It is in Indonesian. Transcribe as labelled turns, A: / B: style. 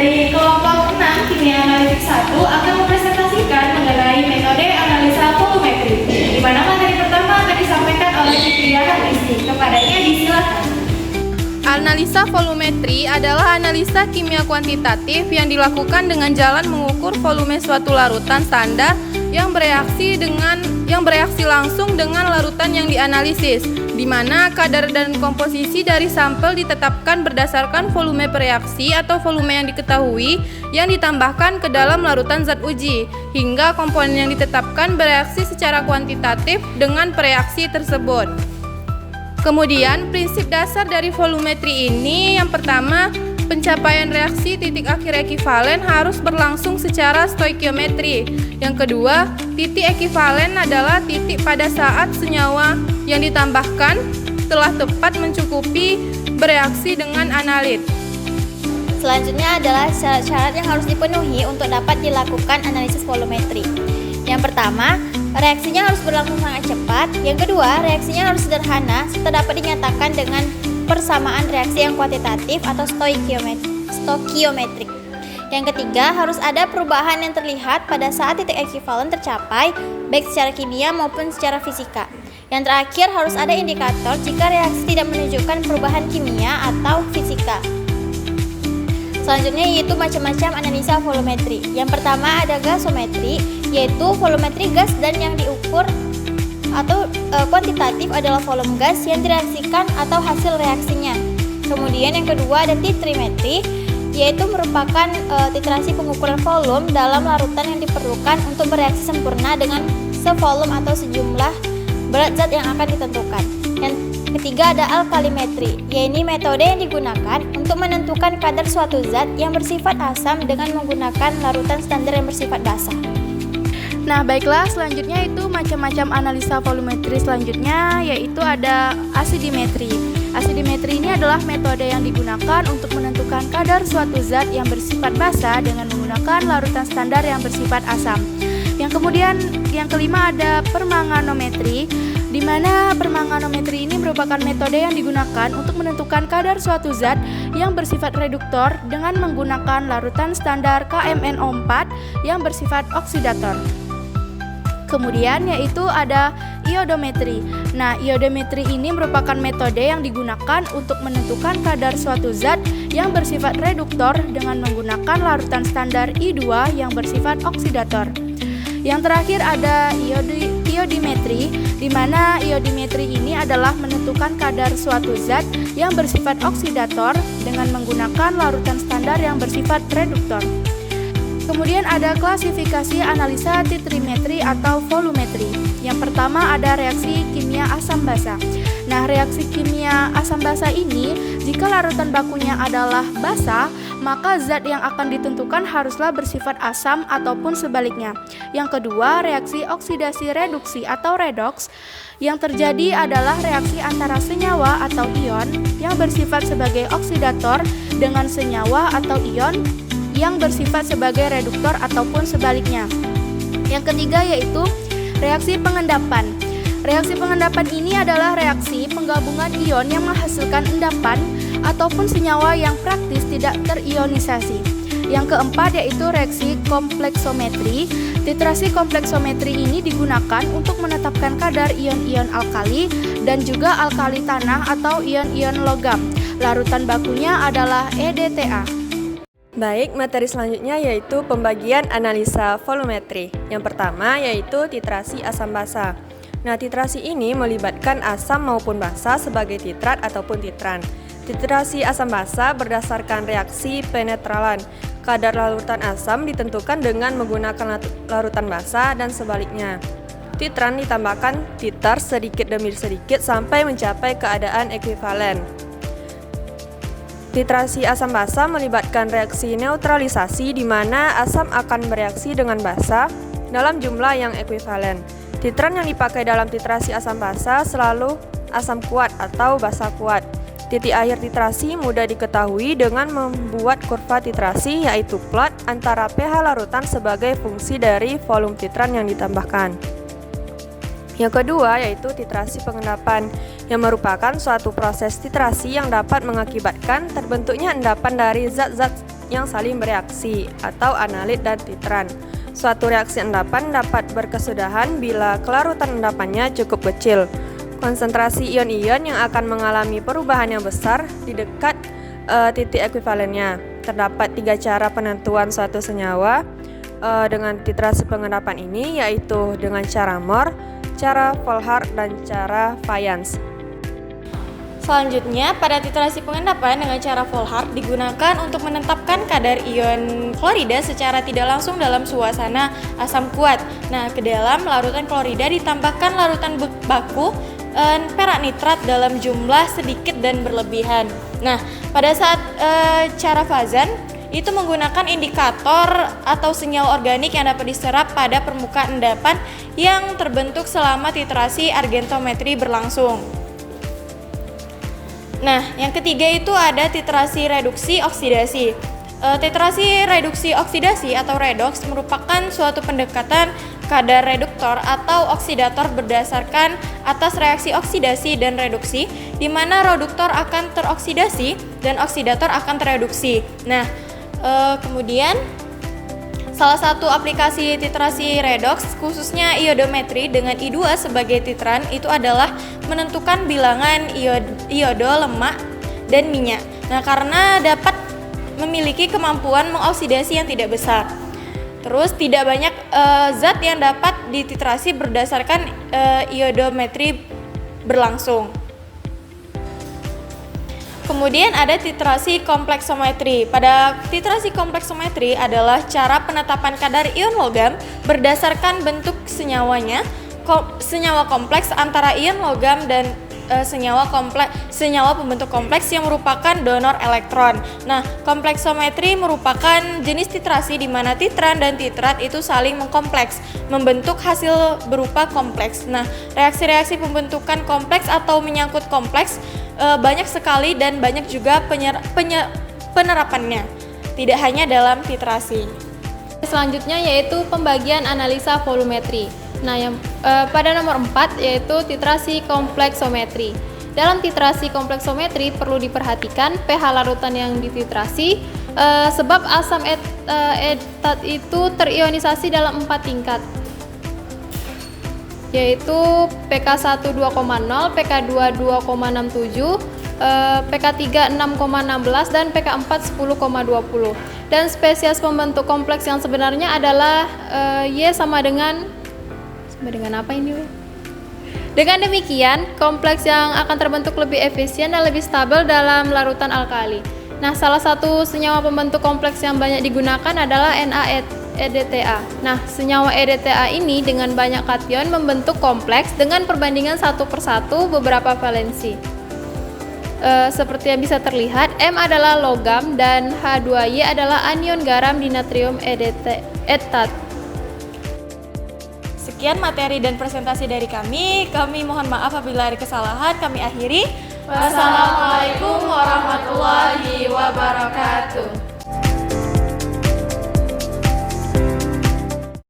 A: dari kelompok 6 kimia analitik 1 akan mempresentasikan mengenai metode analisa volumetri, di mana materi pertama akan disampaikan oleh Fitriah Hanisti. Kepadanya disilakan.
B: Analisa volumetri adalah analisa kimia kuantitatif yang dilakukan dengan jalan mengukur volume suatu larutan standar yang bereaksi langsung dengan larutan yang dianalisis, di mana kadar dan komposisi dari sampel ditetapkan berdasarkan volume bereaksi atau volume yang diketahui yang ditambahkan ke dalam larutan zat uji, hingga komponen yang ditetapkan bereaksi secara kuantitatif dengan reaksi tersebut. Kemudian prinsip dasar dari volumetri ini yang pertama, pencapaian reaksi titik akhir ekivalen harus berlangsung secara stoikiometri. Yang kedua, titik ekivalen adalah titik pada saat senyawa yang ditambahkan telah tepat mencukupi bereaksi dengan analit.
C: Selanjutnya adalah syarat-syarat yang harus dipenuhi untuk dapat dilakukan analisis volumetri. Yang pertama, reaksinya harus berlangsung sangat cepat. Yang kedua, reaksinya harus sederhana serta dapat dinyatakan dengan persamaan reaksi yang kuantitatif atau stoikiometrik. Yang ketiga, harus ada perubahan yang terlihat pada saat titik ekivalen tercapai, baik secara kimia maupun secara fisika. Yang terakhir, harus ada indikator jika reaksi tidak menunjukkan perubahan kimia atau fisika. Selanjutnya yaitu macam-macam analisa volumetri. Yang pertama ada gasometri, yaitu volumetri gas dan yang diukur atau kuantitatif adalah volume gas yang direaksikan atau hasil reaksinya. Kemudian yang kedua ada titrimetri, yaitu merupakan titrasi pengukuran volume dalam larutan yang diperlukan untuk bereaksi sempurna dengan sevolume atau sejumlah berat zat yang akan ditentukan. Yang ketiga ada alkalimetri, yaitu metode yang digunakan untuk menentukan kadar suatu zat yang bersifat asam dengan menggunakan larutan standar yang bersifat basah.
B: Nah, baiklah, selanjutnya itu macam-macam analisa volumetri selanjutnya, yaitu ada asidimetri. Asidimetri ini adalah metode yang digunakan untuk menentukan kadar suatu zat yang bersifat basa dengan menggunakan larutan standar yang bersifat asam. Yang kelima ada permanganometri, di mana permanganometri ini merupakan metode yang digunakan untuk menentukan kadar suatu zat yang bersifat reduktor dengan menggunakan larutan standar KMNO4 yang bersifat oksidator. Kemudian yaitu ada iodometri. Nah, iodometri ini merupakan metode yang digunakan untuk menentukan kadar suatu zat yang bersifat reduktor dengan menggunakan larutan standar I2 yang bersifat oksidator. Yang terakhir ada iodimetri, di mana iodimetri ini adalah menentukan kadar suatu zat yang bersifat oksidator dengan menggunakan larutan standar yang bersifat reduktor. Kemudian ada klasifikasi analisa titrimetri atau volumetri. Yang pertama ada reaksi kimia asam basa. Nah, reaksi kimia asam basa ini jika larutan bakunya adalah basa, maka zat yang akan ditentukan haruslah bersifat asam ataupun sebaliknya. Yang kedua, reaksi oksidasi reduksi atau redoks. Yang terjadi adalah reaksi antara senyawa atau ion yang bersifat sebagai oksidator dengan senyawa atau ion yang bersifat sebagai reduktor ataupun sebaliknya. Yang ketiga yaitu reaksi pengendapan. Reaksi pengendapan ini adalah reaksi penggabungan ion yang menghasilkan endapan ataupun senyawa yang praktis tidak terionisasi. Yang keempat yaitu reaksi kompleksometri. Titrasi kompleksometri ini digunakan untuk menetapkan kadar ion-ion alkali dan juga alkali tanah atau ion-ion logam. Larutan bakunya adalah EDTA.
D: Baik, materi selanjutnya yaitu pembagian analisa volumetri. Yang pertama yaitu titrasi asam basa. Nah, titrasi ini melibatkan asam maupun basa sebagai titrat ataupun titran. Titrasi asam basa berdasarkan reaksi penetralan. Kadar larutan asam ditentukan dengan menggunakan larutan basa dan sebaliknya. Titran ditambahkan titer sedikit demi sedikit sampai mencapai keadaan ekivalen. Titrasi asam basa melibatkan reaksi neutralisasi di mana asam akan bereaksi dengan basa dalam jumlah yang ekuivalen. Titran yang dipakai dalam titrasi asam basa selalu asam kuat atau basa kuat. Titik akhir titrasi mudah diketahui dengan membuat kurva titrasi, yaitu plot antara pH larutan sebagai fungsi dari volume titran yang ditambahkan. Yang kedua yaitu titrasi pengendapan, yang merupakan suatu proses titrasi yang dapat mengakibatkan terbentuknya endapan dari zat-zat yang saling bereaksi atau analit dan titran. Suatu reaksi endapan dapat berkesudahan bila kelarutan endapannya cukup kecil. Konsentrasi ion-ion yang akan mengalami perubahan yang besar di dekat titik ekuivalennya. Terdapat 3 cara penentuan suatu senyawa dengan titrasi pengendapan ini, yaitu dengan cara Mohr, cara Volhard, dan cara Fayence.
B: Selanjutnya, pada titrasi pengendapan dengan cara Volhard digunakan untuk menetapkan kadar ion klorida secara tidak langsung dalam suasana asam kuat. Nah, ke dalam larutan klorida ditambahkan larutan baku perak nitrat dalam jumlah sedikit dan berlebihan. Nah, pada saat cara Fazan itu menggunakan indikator atau senyawa organik yang dapat diserap pada permukaan endapan yang terbentuk selama titrasi argentometri berlangsung. Nah, yang ketiga itu ada titrasi reduksi oksidasi. Titrasi reduksi oksidasi atau redox merupakan suatu pendekatan kadar reduktor atau oksidator berdasarkan atas reaksi oksidasi dan reduksi, di mana reduktor akan teroksidasi dan oksidator akan tereduksi. Nah, kemudian salah satu aplikasi titrasi redox khususnya iodometri dengan I2 sebagai titran itu adalah menentukan bilangan iodo, lemak, dan minyak. Nah, karena dapat memiliki kemampuan mengoksidasi yang tidak besar. Terus tidak banyak zat yang dapat dititrasi berdasarkan iodometri berlangsung. Kemudian ada titrasi kompleksometri. Pada titrasi kompleksometri adalah cara penetapan kadar ion logam berdasarkan bentuk senyawanya, senyawa kompleks antara ion logam dan senyawa pembentuk kompleks yang merupakan donor elektron. Nah, kompleksometri merupakan jenis titrasi di mana titran dan titrat itu saling mengkompleks, membentuk hasil berupa kompleks. Nah, reaksi-reaksi pembentukan kompleks atau menyangkut kompleks banyak sekali dan banyak juga penerapannya, tidak hanya dalam titrasi.
E: Selanjutnya yaitu pembagian analisa volumetri. Nah, pada nomor 4 yaitu titrasi kompleksometri. Dalam titrasi kompleksometri perlu diperhatikan pH larutan yang dititrasi, sebab asam etat itu terionisasi dalam 4 tingkat, yaitu pK1 2,0, pK2 2,67, pK3 6,16 dan pK4 10,20. Dan spesies pembentuk kompleks yang sebenarnya adalah Y sama dengan apa ini? Dengan demikian, kompleks yang akan terbentuk lebih efisien dan lebih stabil dalam larutan alkali. Nah, salah satu senyawa pembentuk kompleks yang banyak digunakan adalah NaEDTA. Nah, senyawa EDTA ini dengan banyak kation membentuk kompleks dengan perbandingan 1/1 beberapa valensi. Seperti yang bisa terlihat, M adalah logam dan H2Y adalah anion garam di natrium etat.
B: Sekian materi dan presentasi dari kami. Kami mohon maaf apabila ada kesalahan. Kami akhiri. Wassalamualaikum warahmatullahi wabarakatuh.